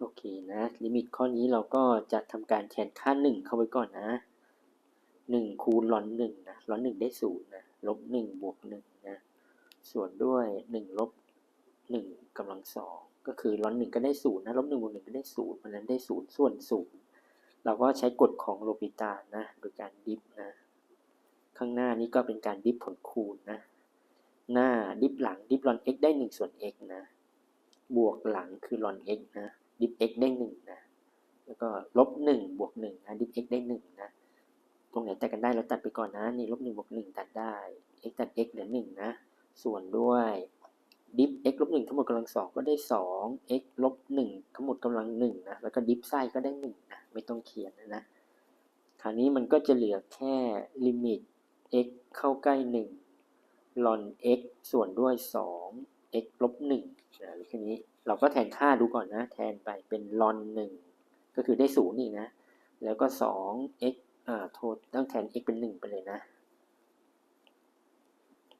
โอเคนะลิมิตข้อนี้เราก็จะทำการแทนค่า1เข้าไว้ก่อนนะ1คูณลอน1นะลอน1ได้0นะลบ1บวก1นะส่วนด้วย1ลบ1กำลัง2ก็คือลอน1ก็ได้0นะลบ1บวก1ก็ได้0เพราะนั้นได้0ส่วน0เราก็ใช้กฎของโลปิตานะโดยการดิฟนะข้างหน้านี้ก็เป็นการดิฟผลคูณนะหน้าดิฟหลังดิฟลอน x ได้1ส่วน x นะบวกหลังคือลอน x นะดิฟ x ได้1นะแล้วก็ลบ1บวก1นะดิฟ x ได้1นะตรงไหนตัดกันได้เราตัดไปก่อนนะนี่ลบ1บวก1ตัดได้ x ตัด x เหลือ1นะส่วนด้วยดิฟ x ลบ1ทั้งหมดกำลัง2ก็ได้2 x ลบ1ทั้งหมดกำลัง1นะแล้วก็ดิฟไส้ก็ได้1นะไม่ต้องเขียนนะคราวนี้มันก็จะเหลือแค่ลิมิต x เข้าใกล้1ลอน x ส่วนด้วย2 x ลบ1นะทีนี้เราก็แทนค่าดูก่อนนะแทนไปเป็นลอน1ก็คือได้0อีกนะแล้วก็ 2x โทษต้องแทน x เป็น1ไปเลยนะ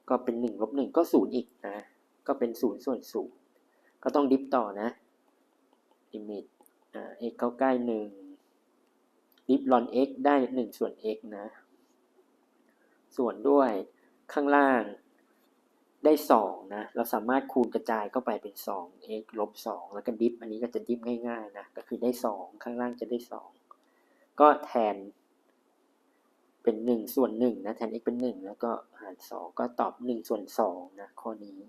ก็เป็น1ลบ1ก็0อีกนะก็เป็น0ส่วน0ก็ต้องดิฟต่อนะลิมิตx เข้าใกล้1ดิฟลอน x ได้1ส่วน x นะส่วนด้วยข้างล่างได้2นะเราสามารถคูณกระจายเข้าไปเป็น 2x ลบ2แล้วก็ดิฟอันนี้ก็จะดิฟง่ายๆนะก็คือได้2ข้างล่างจะได้2ก็แทนเป็น1ส่วน1นะแทน x เป็น1แล้วก็หาร2ก็ตอบ1ส่วน2นะข้อนี้